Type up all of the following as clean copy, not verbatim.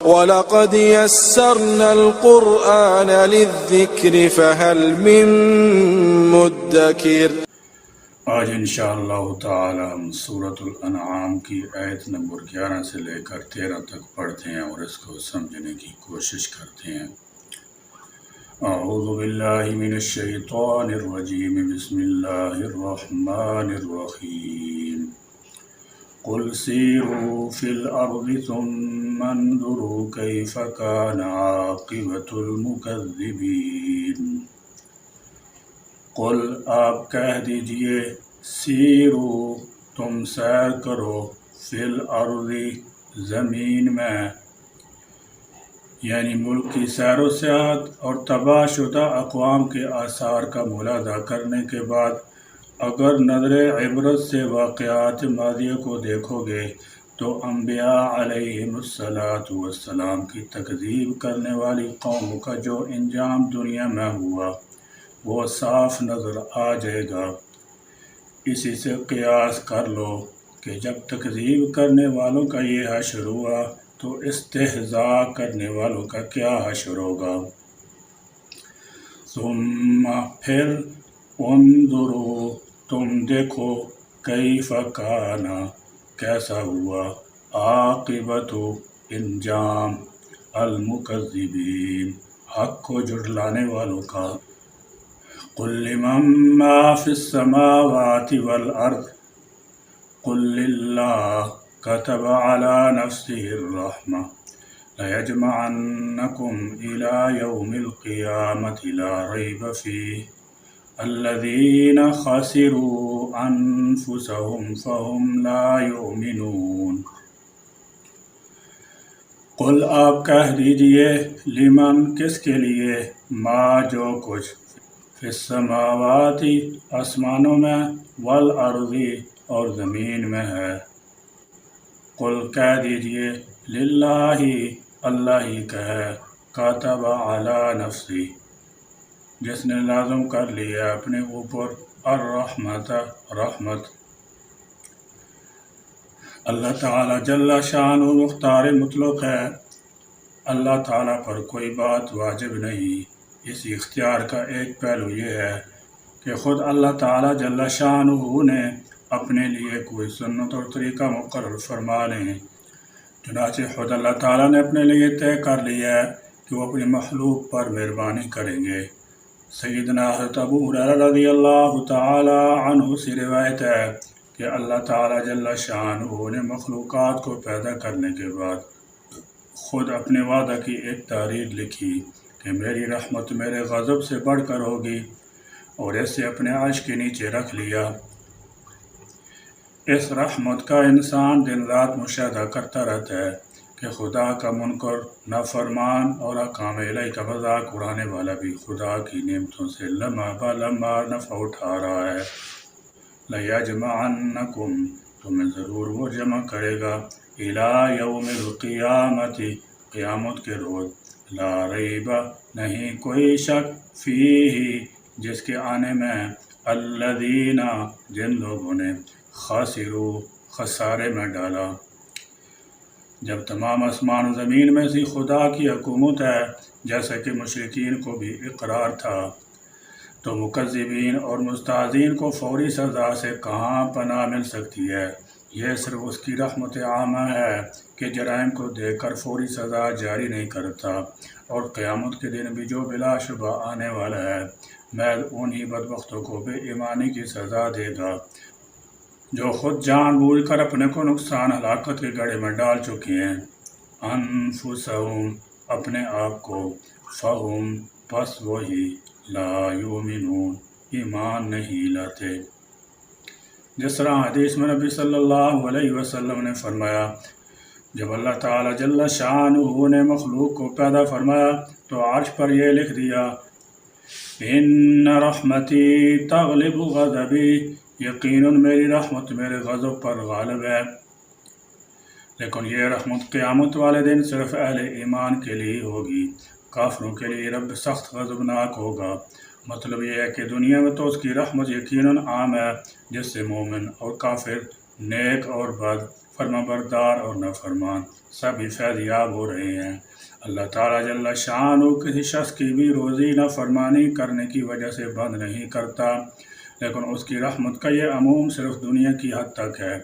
وَلَقَدْ يَسَّرْنَا الْقُرْآنَ لِلذِّكْرِ فَهَلْ مِن مُّدَّكِرٍ۔ آج انشاءاللہ تعالی ہم سورۃ الانعام کی آیت نمبر 11 سے لے کر 13 تک پڑھتے ہیں اور اس کو سمجھنے کی کوشش کرتے ہیں۔ اعوذ باللہ من الشیطان الرجیم، بسم اللہ الرحمن الرحیم۔ قل سیروا فی الارض ثم انظروا کیف کان عاقبۃ المکذبین۔ قل آپ کہہ دیجئے، سیرو تم سیر کرو، فی الارض زمین میں، یعنی ملک کی سیر و سیاحت اور تباہ شدہ اقوام کے آثار کا ملاحظہ کرنے کے بعد اگر نظر عبرت سے واقعات ماضیہ کو دیکھو گے تو انبیاء علیہم السلام کی تکذیب کرنے والی قوم کا جو انجام دنیا میں ہوا وہ صاف نظر آ جائے گا۔ اسی سے قیاس کر لو کہ جب تکذیب کرنے والوں کا یہ حشر ہوا تو استہزاء کرنے والوں کا کیا حشر ہوگا۔ ثم پھر انظروا تم دیکھو، کیف کان کیسا ہوا، عاقبت انجام، المکذبین حق کو جھٹلانے والوں کا۔ قل لمن ما فی السماوات والارض قل للہ کتب علی نفسہ الرحمہ لیجمعنکم الی یوم القیامۃ لا ریب فیہ الذین خسروا انفسهم فهم لا یؤمنون۔ قل آپ کہہ دیجئے، لمن کس کے لیے، ما جو کچھ، فی السماوات آسمانوں میں، والارض اور زمین میں ہے۔ قل کہہ دیجئے، للہ اللہ ہی کا ہے، کاتب علی نفسی جس نے لازم کر لیا اپنے اوپر، الرحمت رحمت۔ اللہ تعالی جل شانہ مختار مطلق ہے، اللہ تعالی پر کوئی بات واجب نہیں۔ اس اختیار کا ایک پہلو یہ ہے کہ خود اللہ تعالی جل شانہ نے اپنے لیے کوئی سنت اور طریقہ مقرر فرما لیں، چنانچہ خود اللہ تعالی نے اپنے لیے طے کر لیا ہے کہ وہ اپنی مخلوق پر مہربانی کریں گے۔ سیدنا حضرت ابو ہریرہ رضی اللہ تعالی عنہ سے روایت ہے کہ اللہ تعالی جل شانہ نے مخلوقات کو پیدا کرنے کے بعد خود اپنے وعدہ کی ایک تحریر لکھی کہ میری رحمت میرے غضب سے بڑھ کر ہوگی، اور اسے اپنے عرش کے نیچے رکھ لیا۔ اس رحمت کا انسان دن رات مشاہدہ کرتا رہتا ہے کہ خدا کا منکر، نافرمان اور احکام الہی کا مذاق اڑانے والا بھی خدا کی نعمتوں سے لمحہ بہ لمحہ نفع اٹھا رہا ہے۔ لَيَجْمَعَنَّكُمْ تمہیں ضرور وہ جمع کرے گا، اِلَىٰ یوم القیامۃ قیامت کے روز، لا ریب نہیں کوئی شک، فیہ جس کے آنے میں، الذین جن لوگوں نے، خسروا خسارے میں ڈالا۔ جب تمام آسمان و زمین میں سے خدا کی حکومت ہے، جیسا کہ مشرکین کو بھی اقرار تھا، تو مکذبین اور مستہزئین کو فوری سزا سے کہاں پناہ مل سکتی ہے۔ یہ صرف اس کی رحمت عامہ ہے کہ جرائم کو دیکھ کر فوری سزا جاری نہیں کرتا، اور قیامت کے دن بھی جو بلا شبہ آنے والا ہے، محض انہی بدبختوں کو بے ایمانی کی سزا دے گا جو خود جان بوجھ کر اپنے کو نقصان ہلاکت کے گڑھے میں ڈال چکے ہیں۔ انفسہم اپنے آپ کو، فہم پس وہی، لا یؤمنون ایمان نہیں لاتے۔ جس طرح حدیث میں نبی صلی اللہ علیہ وسلم نے فرمایا، جب اللہ تعالی جل شانہ نے مخلوق کو پیدا فرمایا تو عرش پر یہ لکھ دیا، ان رحمتی تغلب غضبی، یقیناً میری رحمت میرے غضب پر غالب ہے۔ لیکن یہ رحمت قیامت والے دن صرف اہل ایمان کے لیے ہوگی، کافروں کے لیے رب سخت غضبناک ہوگا۔ مطلب یہ ہے کہ دنیا میں تو اس کی رحمت یقیناً عام ہے، جس سے مومن اور کافر، نیک اور بد، فرمانبردار اور نافرمان سبھی فیض یاب ہو رہے ہیں۔ اللہ تعالیٰ جل شانہ کسی شخص کی بھی روزی نافرمانی کرنے کی وجہ سے بند نہیں کرتا، لیکن اس کی رحمت کا یہ عموم صرف دنیا کی حد تک ہے۔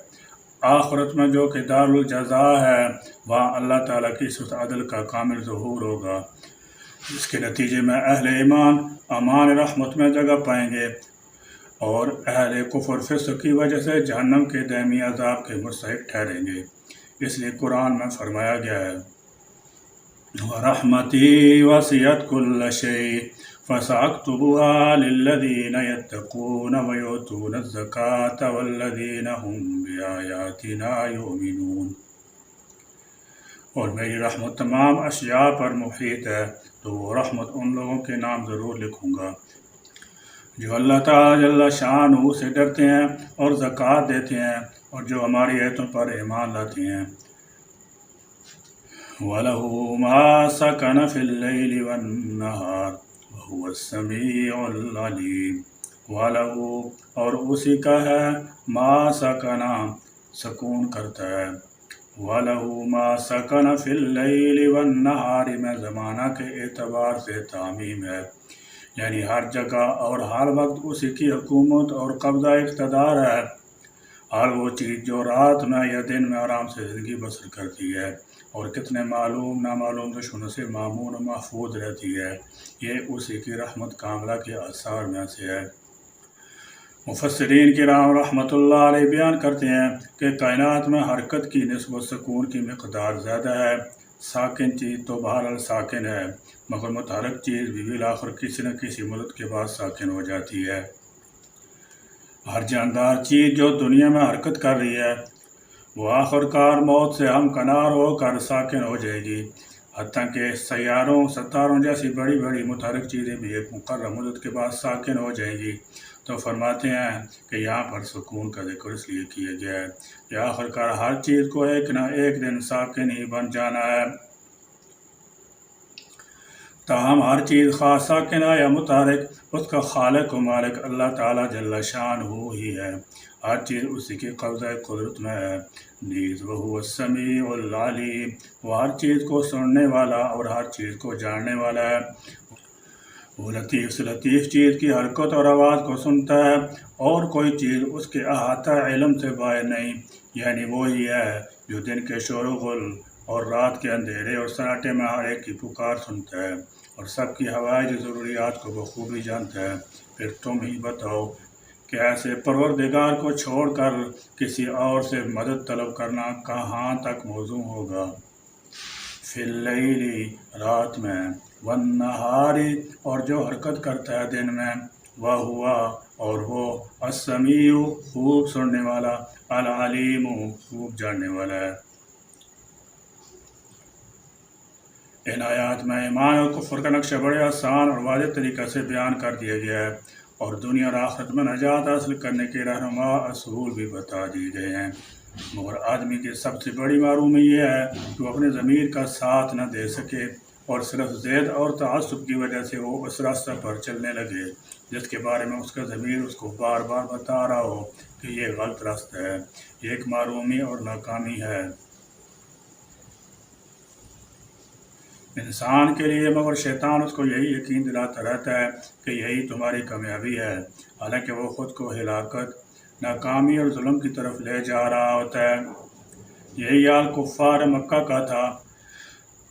آخرت میں جو کہ دار الجزا ہے، وہاں اللہ تعالیٰ کی اس عدل کا کامل ظہور ہوگا، جس کے نتیجے میں اہل ایمان امان رحمت میں جگہ پائیں گے اور اہل کفر فسق کی وجہ سے جہنم کے دائمی عذاب کے مستحق ٹھہریں گے۔ اس لیے قرآن میں فرمایا گیا ہے وَرَحْمَتِي وَسِعَتْ كُلَّ شَيْءٍ فَسَأَكْتُبُهَا لِلَّذِينَ يَتَّقُونَ وَيُؤْتُونَ الزَّكَاةَ وَالَّذِينَ هُمْ بِآيَاتِنَا يُؤْمِنُونَ۔ اور میری رحمت تمام اشیاء پر محیط ہے، تو وہ رحمت ان لوگوں کے نام ضرور لکھوں گا جو اللہ تعالیٰ جل شانہ سے ڈرتے ہیں اور زکوٰۃ دیتے ہیں اور جو ہماری آیتوں پر ایمان لاتے ہیں۔ وَلَهُ مَا سَكَنَ فِي اللَّيْلِ وَالنَّهَارِ وَهُوَ السَّمِيعُ الْعَلِيمُ۔ وَلَهُ اور اسی کا ہے، ما سکنا سکون کرتا ہے، وَلَهُ مَا سَكَنَ فِي اللَّيْلِ وَالنَّهَارِ میں زمانہ کے اعتبار سے تعمیم ہے، یعنی ہر جگہ اور ہر وقت اسی کی حکومت اور قبضہ اقتدار ہے۔ ہر وہ چیز جو رات میں یا دن میں آرام سے زندگی بسر کرتی ہے اور کتنے معلوم نامعلوم دشمنوں سے مامون و محفوظ رہتی ہے، یہ اسی کی رحمت کاملہ کے آثار میں سے ہے۔ مفسرین کرام رحمۃ اللہ علیہ بیان کرتے ہیں کہ کائنات میں حرکت کی نسبت سکون کی مقدار زیادہ ہے۔ ساکن چیز تو بہرحال ساکن ہے، مگر متحرک چیز بھی بالآخر کسی نہ کسی مدت کے بعد ساکن ہو جاتی ہے۔ ہر جاندار چیز جو دنیا میں حرکت کر رہی ہے، وہ آخر کار موت سے ہمکنار ہو کر ساکن ہو جائے گی، حتیٰ کہ سیاروں ستاروں جیسی بڑی بڑی متحرک چیزیں بھی ایک مقرر مدت کے بعد ساکن ہو جائیں گی۔ تو فرماتے ہیں کہ یہاں پر سکون کا ذکر اس لیے کیا گیا ہے کہ آخر کار ہر چیز کو ایک نہ ایک دن ساکن ہی بن جانا ہے۔ تاہم ہر چیز خاص ساکن ہے یا متحرک، اس کا خالق و مالک اللہ تعالیٰ جل شانہ ہی ہے۔ ہر چیز اسی کے قبضہ قدرت میں ہے۔ نیز وہو السمیع العلیم، وہ ہر چیز کو سننے والا اور ہر چیز کو جاننے والا ہے۔ وہ لطیف سے لطیف چیز کی حرکت اور آواز کو سنتا ہے، اور کوئی چیز اس کے احاطہ علم سے باہر نہیں، یعنی وہی ہے جو دن کے شور و غل اور رات کے اندھیرے اور سناٹے میں ہر ایک کی پکار سنتا ہے اور سب کی حوائج ضروریات کو بخوبی جانتا ہے۔ پھر تم ہی بتاؤ کہ ایسے پروردگار کو چھوڑ کر کسی اور سے مدد طلب کرنا کہاں تک موزوں ہوگا۔ فی اللیل رات میں، والنہار اور جو حرکت کرتا ہے دن میں، وہوا اور وہ السمیع خوب سننے والا، العلیم خوب جاننے والا ہے۔ ان آیات میں ایمان اور کفر کا نقشہ بڑے آسان اور واضح طریقہ سے بیان کر دیا گیا ہے، اور دنیا اور آخرت میں نجات حاصل کرنے کے رہنما اصول بھی بتا دیے گئے ہیں۔ مگر آدمی کی سب سے بڑی معرومی یہ ہے کہ وہ اپنے ضمیر کا ساتھ نہ دے سکے اور صرف ضد اور تعصب کی وجہ سے وہ اس راستہ پر چلنے لگے جس کے بارے میں اس کا ضمیر اس کو بار بار بتا رہا ہو کہ یہ غلط راستہ ہے۔ یہ ایک معرومی اور ناکامی ہے انسان کے لیے، مگر شیطان اس کو یہی یقین دلاتا رہتا ہے کہ یہی تمہاری کامیابی ہے، حالانکہ وہ خود کو ہلاکت، ناکامی اور ظلم کی طرف لے جا رہا ہوتا ہے۔ یہی حال کفار مکہ کا تھا،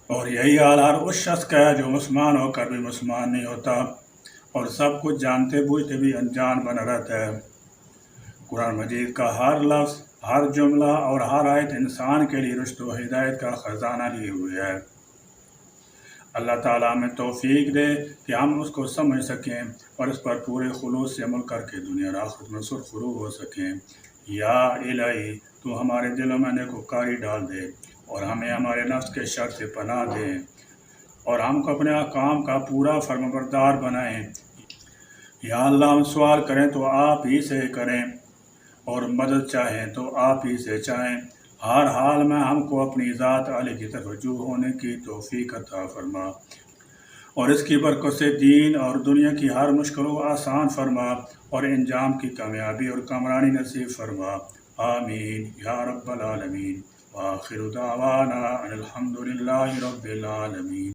اور یہی حال ہر اس شخص کا ہے جو مسلمان ہو کر بھی مسلمان نہیں ہوتا اور سب کچھ جانتے بوجھتے بھی انجان بنا رہتا ہے۔ قرآن مجید کا ہر لفظ، ہر جملہ اور ہر آیت انسان کے لیے رشد و ہدایت کا خزانہ لیے ہوئے ہے۔ اللہ تعالیٰ ہمیں توفیق دے کہ ہم اس کو سمجھ سکیں اور اس پر پورے خلوص سے عمل کر کے دنیا اور آخرت میں سرخرو ہو سکیں۔ یا الہی، تو ہمارے دلوں میں نیکوکاری ڈال دے اور ہمیں ہمارے نفس کے شر سے پناہ دے اور ہم کو اپنے احکام کا پورا فرمانبردار بنائیں۔ یا اللہ، ہم سوال کریں تو آپ ہی سے کریں اور مدد چاہیں تو آپ ہی سے چاہیں۔ ہر حال میں ہم کو اپنی ذات عالی کی طرف رجوع ہونے کی توفیق عطا فرما اور اس کی برکت سے دین اور دنیا کی ہر مشکل کو آسان فرما اور انجام کی کامیابی اور کامرانی نصیب فرما۔ آمین یا رب العالمین۔ وآخر دعوانا ان الحمد للہ رب العالمین۔